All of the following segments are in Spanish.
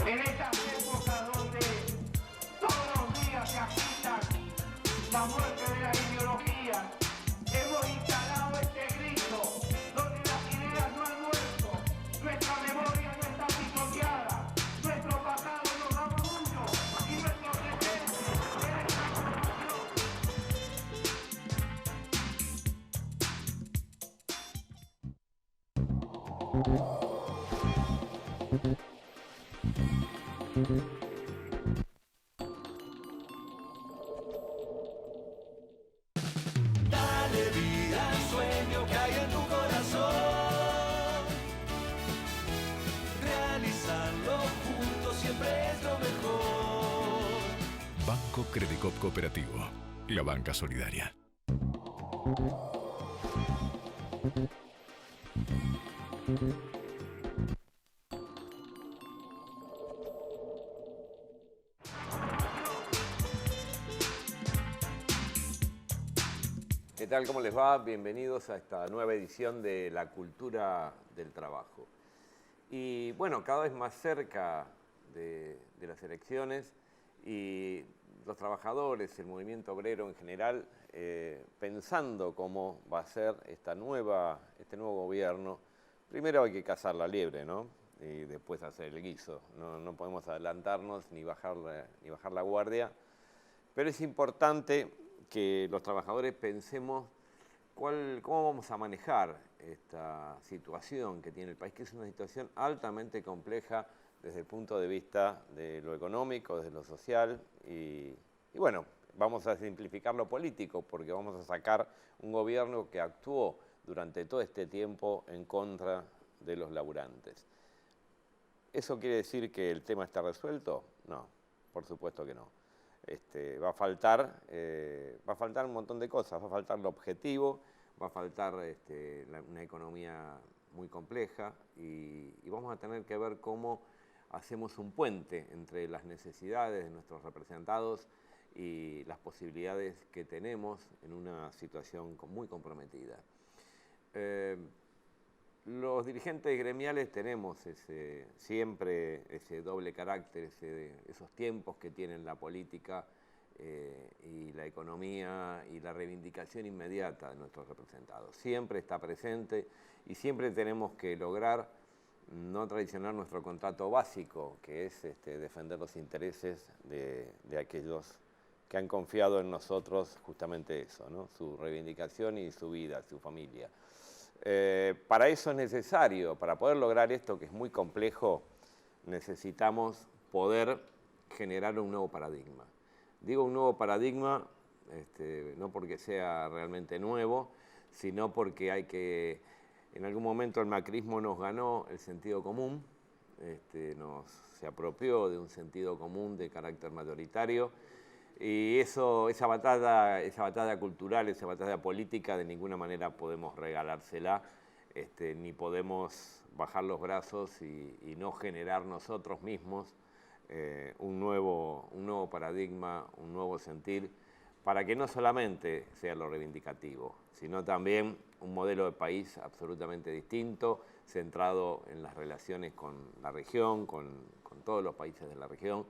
En estas épocas donde todos los días se agitan la muerte de la ideología, hemos instalado este grito donde las ideas no han muerto, nuestra memoria no está pisoteada, nuestro pasado nos da orgullo y nuestro presente es Dale vida al sueño que hay en tu corazón. Realizarlo juntos siempre es lo mejor. Banco Credicop Cooperativo, la banca solidaria. ¿Qué tal? ¿Cómo les va? Bienvenidos a esta nueva edición de La Cultura del Trabajo. Y bueno, cada vez más cerca de las elecciones y los trabajadores, el movimiento obrero en general, pensando cómo va a ser este nuevo gobierno. Primero hay que cazar la liebre, ¿no? Y después hacer el guiso. No podemos adelantarnos ni bajar la guardia. Pero es importante que los trabajadores pensemos cómo vamos a manejar esta situación que tiene el país, que es una situación altamente compleja desde el punto de vista de lo económico, desde lo social y bueno, vamos a simplificar lo político porque vamos a sacar un gobierno que actuó durante todo este tiempo en contra de los laburantes. ¿Eso quiere decir que el tema está resuelto? No, por supuesto que no. Va a faltar un montón de cosas, va a faltar lo objetivo, va a faltar una economía muy compleja y vamos a tener que ver cómo hacemos un puente entre las necesidades de nuestros representados y las posibilidades que tenemos en una situación muy comprometida. Los dirigentes gremiales tenemos siempre ese doble carácter, esos tiempos que tienen la política y la economía y la reivindicación inmediata de nuestros representados. Siempre está presente y siempre tenemos que lograr no traicionar nuestro contrato básico, que es defender los intereses de aquellos que han confiado en nosotros justamente eso, ¿no? Su reivindicación y su vida, su familia. Para eso es necesario, para poder lograr esto que es muy complejo, necesitamos poder generar un nuevo paradigma. Digo un nuevo paradigma, no porque sea realmente nuevo, sino porque en algún momento el macrismo nos ganó el sentido común, se apropió de un sentido común de carácter mayoritario, y esa batalla cultural, esa batalla política, de ninguna manera podemos regalársela, ni podemos bajar los brazos y no generar nosotros mismos un nuevo paradigma, un nuevo sentir, para que no solamente sea lo reivindicativo, sino también un modelo de país absolutamente distinto, centrado en las relaciones con la región, con todos los países de la región,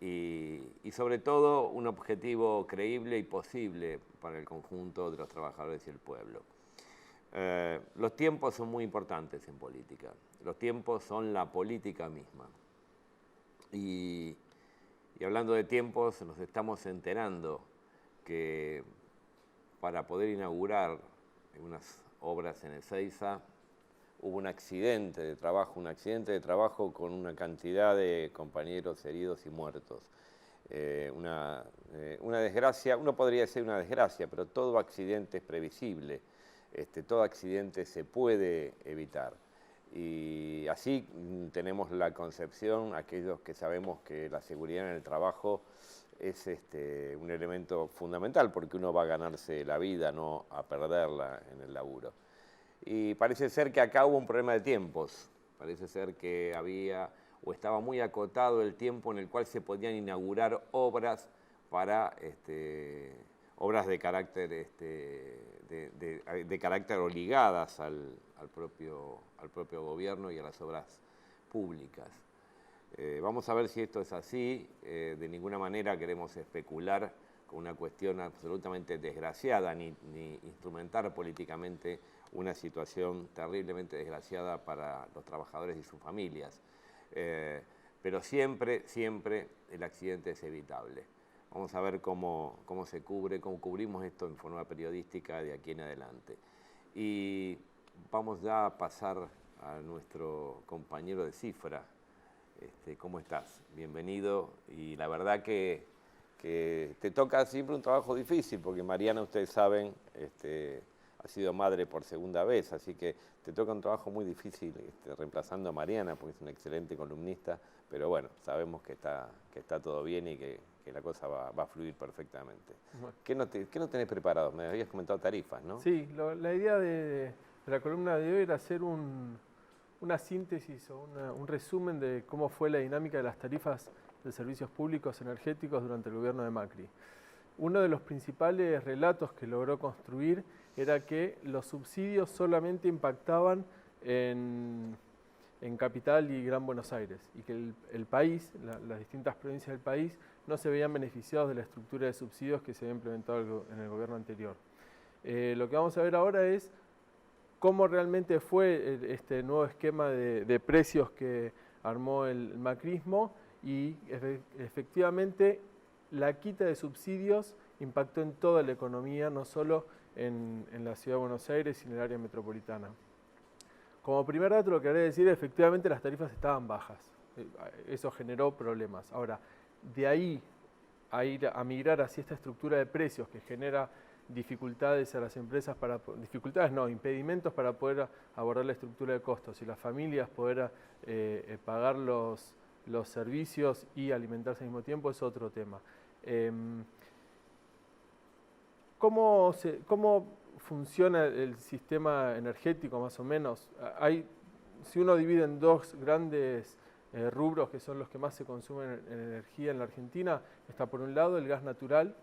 y sobre todo un objetivo creíble y posible para el conjunto de los trabajadores y el pueblo. Los tiempos son muy importantes en política, los tiempos son la política misma. Y hablando de tiempos, nos estamos enterando que para poder inaugurar unas obras en Ezeiza hubo un accidente de trabajo con una cantidad de compañeros heridos y muertos. Una desgracia, uno podría decir una desgracia, pero todo accidente es previsible, todo accidente se puede evitar. Y así tenemos la concepción, aquellos que sabemos que la seguridad en el trabajo es un elemento fundamental, porque uno va a ganarse la vida, no a perderla en el laburo. Y parece ser que acá hubo un problema de tiempos, parece ser que estaba muy acotado el tiempo en el cual se podían inaugurar obras obras de carácter o ligadas al propio gobierno y a las obras públicas. Vamos a ver si esto es así. De ninguna manera queremos especular con una cuestión absolutamente desgraciada ni instrumentar políticamente una situación terriblemente desgraciada para los trabajadores y sus familias. Pero siempre el accidente es evitable. Vamos a ver cómo se cubre, cómo cubrimos esto en forma periodística de aquí en adelante. Y vamos ya a pasar a nuestro compañero de cifra. ¿Cómo estás? Bienvenido. Y la verdad que te toca siempre un trabajo difícil, porque Mariana, ustedes saben, ha sido madre por segunda vez, así que te toca un trabajo muy difícil reemplazando a Mariana, porque es una excelente columnista, pero bueno, sabemos que está todo bien y que la cosa va a fluir perfectamente. Bueno. ¿Qué no tenés preparado? Me habías comentado tarifas, ¿no? Sí, la idea de la columna de hoy era hacer una síntesis o un resumen de cómo fue la dinámica de las tarifas de servicios públicos energéticos durante el gobierno de Macri. Uno de los principales relatos que logró construir era que los subsidios solamente impactaban en Capital y Gran Buenos Aires y que el país, las distintas provincias del país, no se veían beneficiados de la estructura de subsidios que se había implementado en el gobierno anterior. Lo que vamos a ver ahora es cómo realmente fue este nuevo esquema de precios que armó el macrismo y efectivamente la quita de subsidios impactó en toda la economía, no solo en la ciudad de Buenos Aires y en el área metropolitana. Como primer dato lo que haré decir, efectivamente las tarifas estaban bajas, eso generó problemas. Ahora, de ahí a migrar hacia esta estructura de precios que genera dificultades a las empresas, impedimentos para poder abordar la estructura de costos y las familias poder pagar los servicios y alimentarse al mismo tiempo, es otro tema. ¿Cómo funciona el sistema energético más o menos? Si uno divide en dos grandes rubros que son los que más se consumen en energía en la Argentina, está por un lado el gas natural,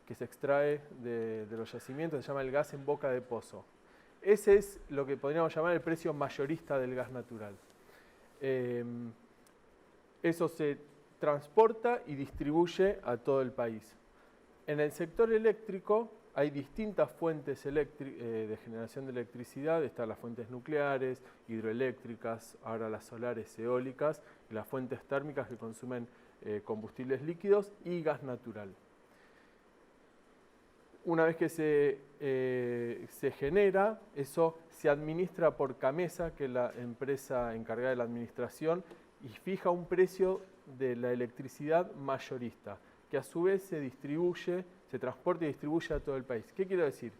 que se extrae de los yacimientos, se llama el gas en boca de pozo. Ese es lo que podríamos llamar el precio mayorista del gas natural. Eso se transporta y distribuye a todo el país. En el sector eléctrico hay distintas fuentes de generación de electricidad, están las fuentes nucleares, hidroeléctricas, ahora las solares, eólicas, y las fuentes térmicas que consumen combustibles líquidos y gas natural. Una vez que se genera, eso se administra por Camesa, que es la empresa encargada de la administración, y fija un precio de la electricidad mayorista, que a su vez se transporta y distribuye a todo el país. ¿Qué quiero decir?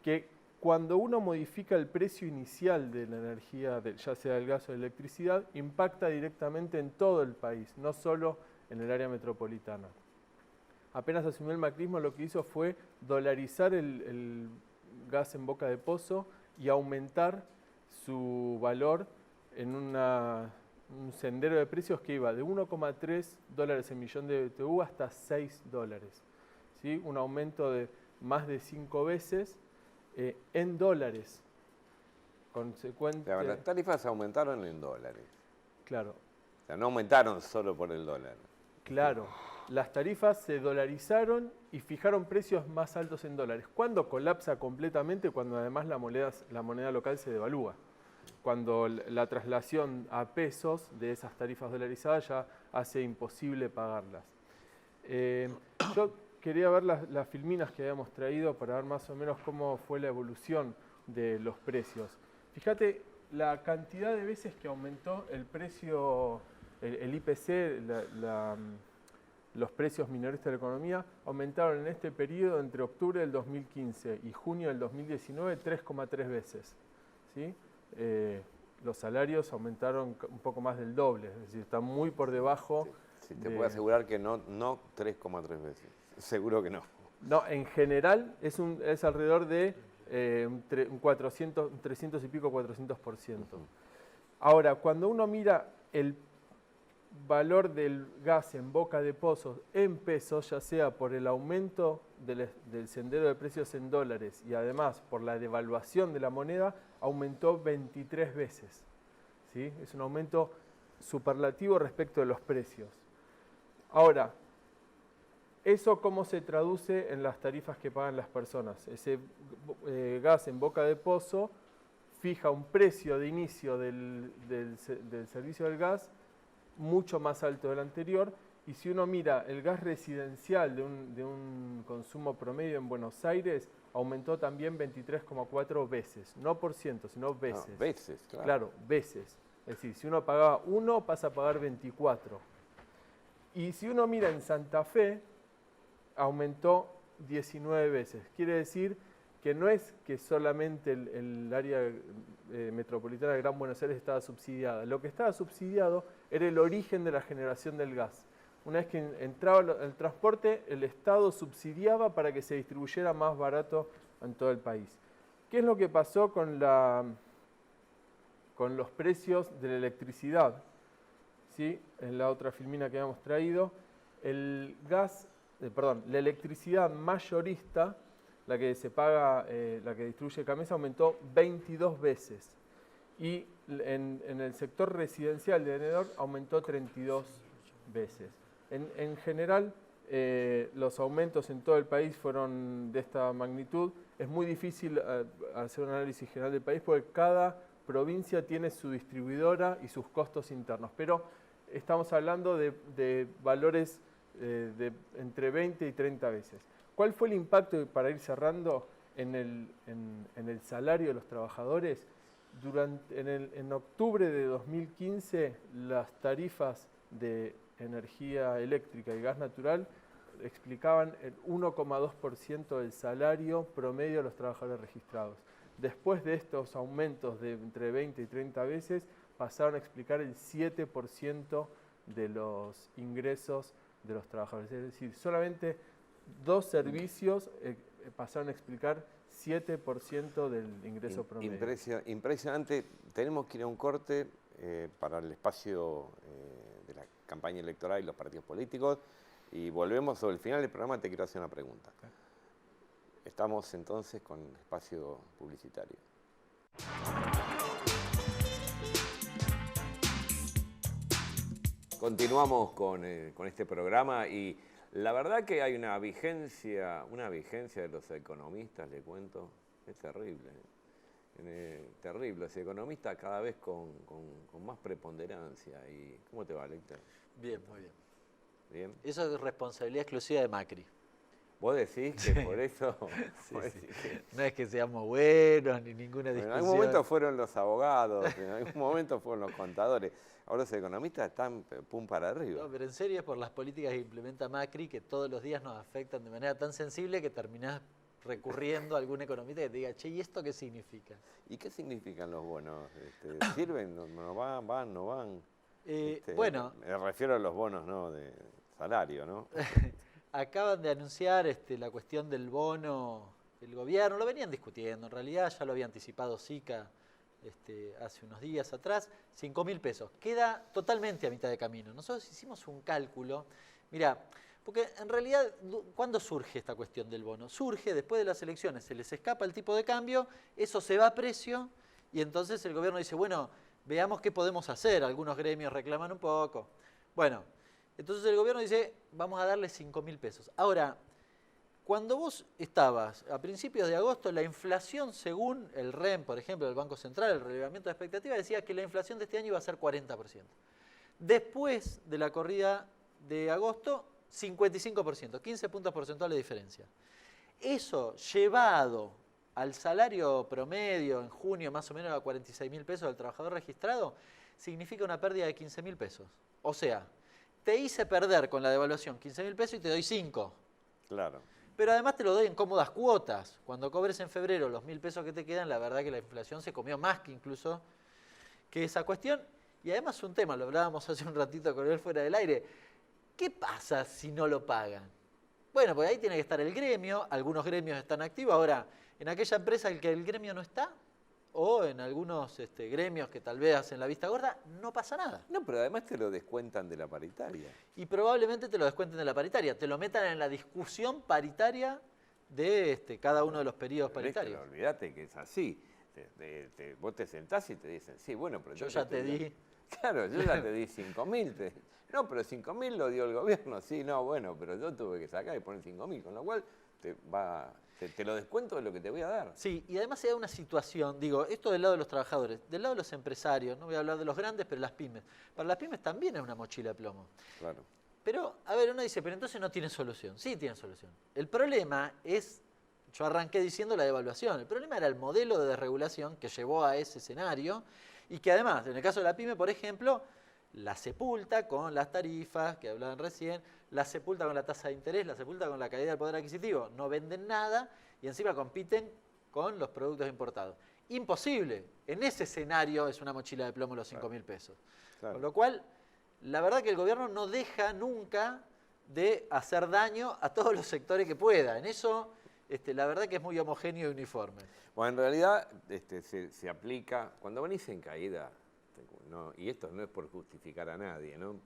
Que cuando uno modifica el precio inicial de la energía, ya sea del gas o de la electricidad, impacta directamente en todo el país, no solo en el área metropolitana. Apenas asumió el macrismo, lo que hizo fue dolarizar el gas en boca de pozo y aumentar su valor en un sendero de precios que iba de $1,3 el millón de BTU hasta $6. ¿Sí? Un aumento de más de 5 veces en dólares. Consecuente... Las tarifas aumentaron en dólares. Claro. O sea, no aumentaron solo por el dólar. Claro. Las tarifas se dolarizaron y fijaron precios más altos en dólares. ¿Cuándo colapsa completamente? Cuando además la moneda local se devalúa. Cuando la traslación a pesos de esas tarifas dolarizadas ya hace imposible pagarlas. Yo quería ver las filminas que habíamos traído para ver más o menos cómo fue la evolución de los precios. Fíjate la cantidad de veces que aumentó el precio, el IPC, los precios minoristas de la economía, aumentaron en este periodo entre octubre del 2015 y junio del 2019 3,3 veces. ¿Sí? Los salarios aumentaron un poco más del doble, es decir, están muy por debajo. Sí, te puedo asegurar que no 3,3 veces, seguro que no. No, en general es alrededor de un 300 y pico, 400%. Ahora, cuando uno mira el valor del gas en boca de pozos en pesos, ya sea por el aumento del sendero de precios en dólares y además por la devaluación de la moneda, aumentó 23 veces. ¿Sí? Es un aumento superlativo respecto de los precios. Ahora, ¿eso cómo se traduce en las tarifas que pagan las personas? Ese gas en boca de pozo fija un precio de inicio del servicio del gas mucho más alto del anterior, y si uno mira el gas residencial de un consumo promedio en Buenos Aires, aumentó también 23,4 veces, no por ciento, sino veces. No, veces, claro. Claro, veces. Es decir, si uno pagaba 1, pasa a pagar 24. Y si uno mira en Santa Fe, aumentó 19 veces. Quiere decir que no es que solamente el área metropolitana de Gran Buenos Aires estaba subsidiada. Lo que estaba subsidiado era el origen de la generación del gas. Una vez que entraba el transporte, el Estado subsidiaba para que se distribuyera más barato en todo el país. ¿Qué es lo que pasó con los precios de la electricidad? ¿Sí? En la otra filmina que habíamos traído, la electricidad mayorista, la que se paga, la que distribuye Camesa, aumentó 22 veces. Y en el sector residencial de Enedor aumentó 32 veces. En general, los aumentos en todo el país fueron de esta magnitud. Es muy difícil hacer un análisis general del país porque cada provincia tiene su distribuidora y sus costos internos. Pero estamos hablando de valores de entre 20 y 30 veces. ¿Cuál fue el impacto, para ir cerrando, en el salario de los trabajadores? En octubre de 2015, las tarifas de energía eléctrica y gas natural explicaban el 1,2% del salario promedio de los trabajadores registrados. Después de estos aumentos de entre 20 y 30 veces, pasaron a explicar el 7% de los ingresos de los trabajadores. Es decir, solamente 2 servicios pasaron a explicar 7% del ingreso promedio. Impresionante. Tenemos que ir a un corte para el espacio de la campaña electoral y los partidos políticos, y volvemos sobre el final del programa. Te quiero hacer una pregunta. Okay. Estamos entonces con espacio publicitario. Continuamos con este programa, y la verdad que hay una vigencia de los economistas, le cuento, es terrible. Terrible, los economistas cada vez con más preponderancia. ¿Y cómo te va, Lecter? Bien, muy bien. ¿Bien? Eso es responsabilidad exclusiva de Macri. ¿Vos decís que por eso? Sí. No es que seamos buenos ni ninguna discusión. En algún momento fueron los abogados, en algún momento fueron los contadores. Ahora los economistas están pum para arriba. No, pero en serio es por las políticas que implementa Macri, que todos los días nos afectan de manera tan sensible que terminás recurriendo a algún economista que te diga, che, ¿y esto qué significa? ¿Y qué significan los bonos? ¿Sirven? ¿No van? ¿No van? Bueno. Me refiero a los bonos, ¿no? De salario, ¿no? Acaban de anunciar la cuestión del bono del gobierno. Lo venían discutiendo, en realidad ya lo había anticipado SICA hace unos días atrás. 5.000 pesos. Queda totalmente a mitad de camino. Nosotros hicimos un cálculo. Mira, porque en realidad, ¿cuándo surge esta cuestión del bono? Surge después de las elecciones, se les escapa el tipo de cambio, eso se va a precio, y entonces el gobierno dice, bueno, veamos qué podemos hacer. Algunos gremios reclaman un poco. Bueno, entonces el gobierno dice, vamos a darle 5.000 pesos. Ahora, cuando vos estabas a principios de agosto, la inflación, según el REM, por ejemplo, del Banco Central, el relevamiento de expectativas, decía que la inflación de este año iba a ser 40%. Después de la corrida de agosto, 55%, 15 puntos porcentuales de diferencia. Eso llevado al salario promedio en junio, más o menos a 46.000 pesos del trabajador registrado, significa una pérdida de 15.000 pesos. O sea, te hice perder con la devaluación 15.000 pesos y te doy 5. Claro. Pero además te lo doy en cómodas cuotas. Cuando cobres en febrero los 1.000 pesos que te quedan, la verdad que la inflación se comió más que incluso que esa cuestión. Y además un tema, lo hablábamos hace un ratito con él fuera del aire. ¿Qué pasa si no lo pagan? Bueno, pues ahí tiene que estar el gremio. Algunos gremios están activos. Ahora, en aquella empresa en que el gremio no está, o en algunos gremios que tal vez hacen la vista gorda, no pasa nada. No, pero además te lo descuentan de la paritaria. Y probablemente te lo descuenten de la paritaria, te lo metan en la discusión paritaria de cada uno de los periodos paritarios. Olvídate que es así. Vos te sentás y te dicen, sí, bueno, pero yo ya te di. Claro, yo ya te di 5.000. No, pero 5.000 lo dio el gobierno. Sí, no, bueno, pero yo tuve que sacar y poner 5.000, con lo cual te lo descuento de lo que te voy a dar. Sí, y además se da una situación, digo, esto del lado de los trabajadores, del lado de los empresarios, no voy a hablar de los grandes, pero las pymes. Para las pymes también es una mochila de plomo. Claro. Pero, a ver, uno dice, pero entonces no tienen solución. Sí, tienen solución. El problema es, yo arranqué diciendo la devaluación, el problema era el modelo de desregulación que llevó a ese escenario y que además, en el caso de la pyme, por ejemplo, la sepulta con las tarifas que hablaban recién, la sepulta con la tasa de interés, la sepulta con la caída del poder adquisitivo. No venden nada y encima compiten con los productos importados. Imposible. En ese escenario es una mochila de plomo los 5.000 pesos. Claro. Con lo cual, la verdad que el gobierno no deja nunca de hacer daño a todos los sectores que pueda. En eso, la verdad que es muy homogéneo y uniforme. Bueno, en realidad se aplica, cuando venís en caída, no, y esto no es por justificar a nadie, ¿no?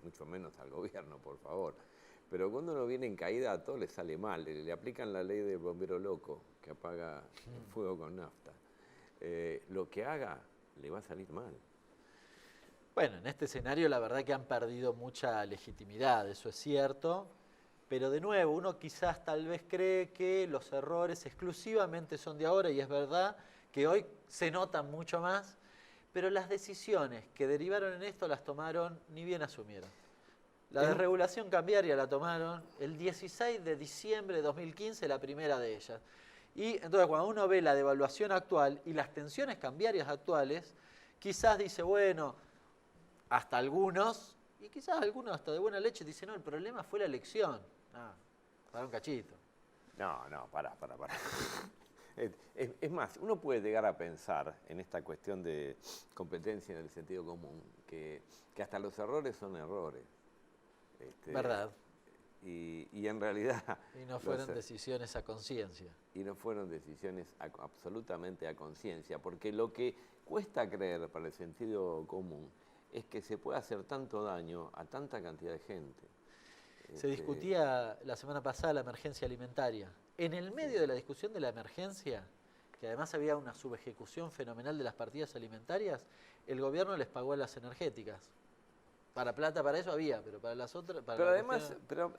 Mucho menos al gobierno, por favor. Pero cuando uno viene en caída a todo le sale mal. Le aplican la ley del bombero loco, que apaga el fuego con nafta. Lo que haga le va a salir mal. Bueno, en este escenario la verdad que han perdido mucha legitimidad, eso es cierto. Pero de nuevo, uno quizás tal vez cree que los errores exclusivamente son de ahora, y es verdad que hoy se notan mucho más, pero las decisiones que derivaron en esto las tomaron ni bien asumieron. La desregulación cambiaria la tomaron el 16 de diciembre de 2015, la primera de ellas. Y entonces cuando uno ve la devaluación actual y las tensiones cambiarias actuales, quizás dice, bueno, hasta algunos, y quizás algunos hasta de buena leche, dicen, no, el problema fue la elección. Ah, para un cachito. No, pará. Es más, uno puede llegar a pensar en esta cuestión de competencia en el sentido común, que hasta los errores son errores. ¿Verdad? Y en realidad... Y no fueron decisiones a conciencia. Y no fueron decisiones absolutamente a conciencia, porque lo que cuesta creer para el sentido común es que se pueda hacer tanto daño a tanta cantidad de gente. Se discutía la semana pasada la emergencia alimentaria. En el medio de la discusión de la emergencia, que además había una subejecución fenomenal de las partidas alimentarias, el gobierno les pagó a las energéticas. Para plata, para eso había, pero para las otras... Pero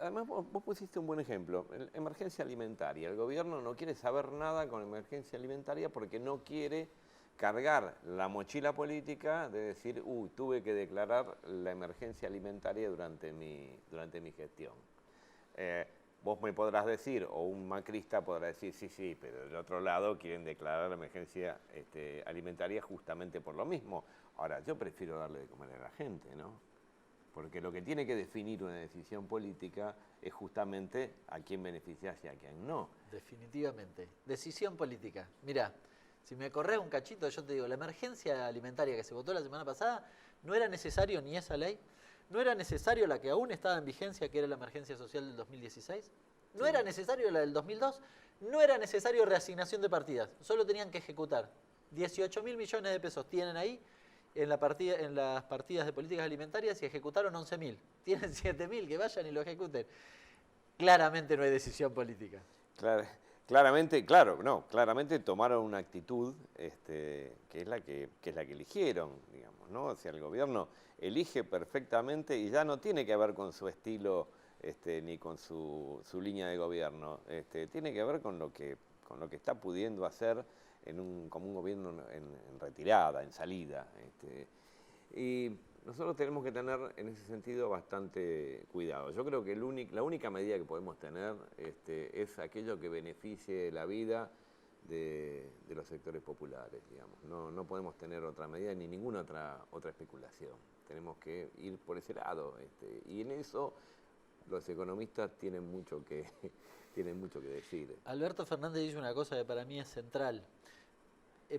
además vos pusiste un buen ejemplo. Emergencia alimentaria. El gobierno no quiere saber nada con emergencia alimentaria porque no quiere cargar la mochila política de decir, tuve que declarar la emergencia alimentaria durante mi gestión. Vos me podrás decir, o un macrista podrá decir, sí, pero del otro lado quieren declarar la emergencia alimentaria justamente por lo mismo. Ahora, yo prefiero darle de comer a la gente, ¿no? Porque lo que tiene que definir una decisión política es justamente a quién beneficias y a quién no. Definitivamente. Decisión política. Mirá, si me corres un cachito, yo te digo, la emergencia alimentaria que se votó la semana pasada, no era necesario ni esa ley, no era necesario la que aún estaba en vigencia, que era la emergencia social del 2016, no era necesario la del 2002, no era necesario reasignación de partidas, solo tenían que ejecutar. 18.000 millones de pesos tienen ahí en las partidas de políticas alimentarias y ejecutaron 11.000. Tienen 7.000, que vayan y lo ejecuten. Claramente no hay decisión política. Claramente tomaron una actitud que es la que eligieron, digamos, ¿no? O sea, el gobierno elige perfectamente y ya no tiene que ver con su estilo ni con su línea de gobierno. Tiene que ver con lo que está pudiendo hacer como un gobierno en retirada, en salida. Y nosotros tenemos que tener en ese sentido bastante cuidado. Yo creo que la única medida que podemos tener es aquello que beneficie la vida de los sectores populares, digamos. No podemos tener otra medida ni ninguna otra especulación. Tenemos que ir por ese lado. Y en eso los economistas tienen mucho que decir. Alberto Fernández dice una cosa que para mí es central.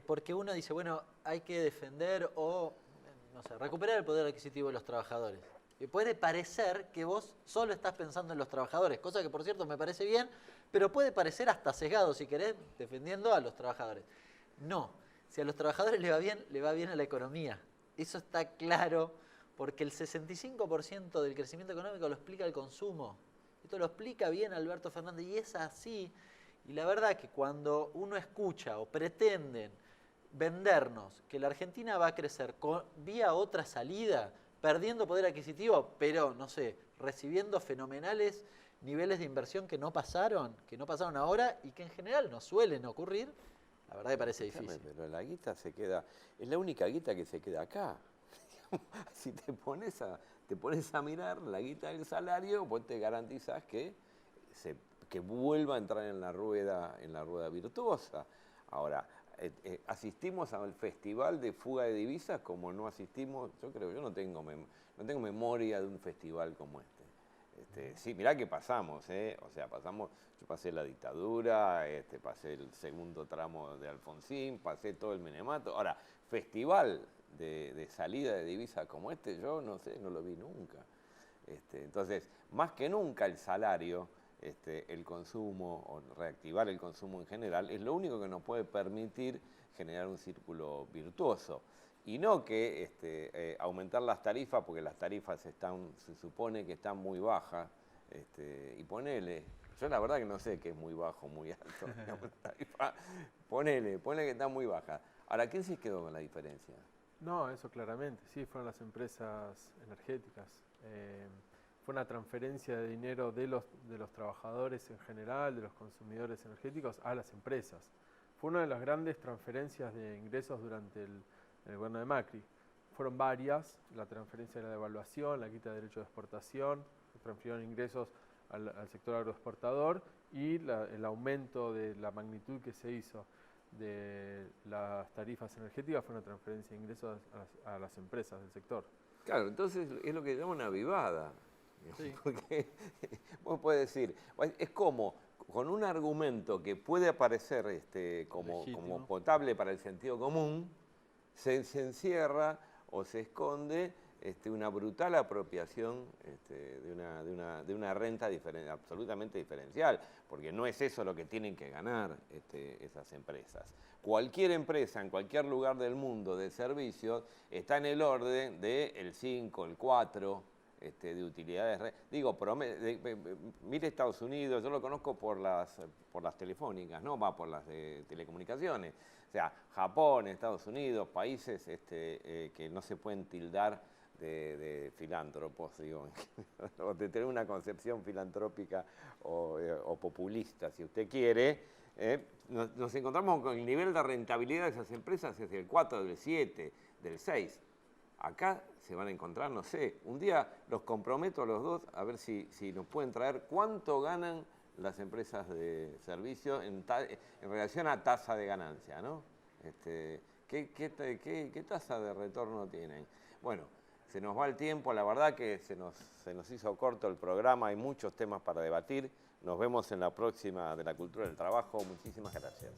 Porque uno dice, bueno, hay que defender o, no sé, recuperar el poder adquisitivo de los trabajadores. Y puede parecer que vos solo estás pensando en los trabajadores, cosa que por cierto me parece bien, pero puede parecer hasta sesgado, si querés, defendiendo a los trabajadores. No, si a los trabajadores le va bien a la economía. Eso está claro, porque el 65% del crecimiento económico lo explica el consumo. Esto lo explica bien Alberto Fernández y es así. Y la verdad que cuando uno escucha o pretenden vendernos que la Argentina va a crecer vía otra salida, perdiendo poder adquisitivo, pero, no sé, recibiendo fenomenales niveles de inversión que no pasaron ahora y que en general no suelen ocurrir, la verdad me parece difícil. Pero la guita se queda, es la única guita que se queda acá. Si te pones a mirar la guita del salario, vos te garantizás que vuelva a entrar en la rueda virtuosa. Ahora, asistimos al festival de fuga de divisas como no asistimos, yo no tengo memoria de un festival como este. Sí, mirá que pasamos, o sea, yo pasé la dictadura, pasé el segundo tramo de Alfonsín, pasé todo el menemato. Ahora, festival de salida de divisas como este, yo no sé, no lo vi nunca. Entonces, más que nunca el salario, el consumo, o reactivar el consumo en general, es lo único que nos puede permitir generar un círculo virtuoso. Y no que aumentar las tarifas, porque las tarifas se supone que están muy bajas, y ponele, yo la verdad que no sé qué es muy bajo, muy alto, ponele que está muy baja. Ahora, ¿quién se quedó con la diferencia? No, eso claramente, sí, fueron las empresas energéticas. Fue una transferencia de dinero de los trabajadores en general, de los consumidores energéticos, a las empresas. Fue una de las grandes transferencias de ingresos durante el gobierno de Macri. Fueron varias, la transferencia de la devaluación, la quita de derecho de exportación, se transfirieron ingresos al sector agroexportador y el aumento de la magnitud que se hizo de las tarifas energéticas fue una transferencia de ingresos a las empresas del sector. Claro, entonces es lo que se llama una avivada. Sí. Porque vos podés decir, es como con un argumento que puede aparecer como potable para el sentido común, se encierra o se esconde una brutal apropiación de una renta absolutamente diferencial, porque no es eso lo que tienen que ganar esas empresas. Cualquier empresa en cualquier lugar del mundo de servicios está en el orden del 5, el 4, de utilidades. Digo, mire Estados Unidos, yo lo conozco por las telefónicas, no va por las de telecomunicaciones. O sea, Japón, Estados Unidos, países que no se pueden tildar de filántropos, digo, o de tener una concepción filantrópica o populista, si usted quiere. Nos encontramos con el nivel de rentabilidad de esas empresas es del 4, del 7, del 6. Acá se van a encontrar, no sé, un día los comprometo a los dos a ver si nos pueden traer cuánto ganan las empresas de servicio en relación a tasa de ganancia, ¿no? ¿Qué tasa de retorno tienen? Bueno, se nos va el tiempo, la verdad que se nos hizo corto el programa, hay muchos temas para debatir. Nos vemos en la próxima de la Cultura del Trabajo. Muchísimas gracias.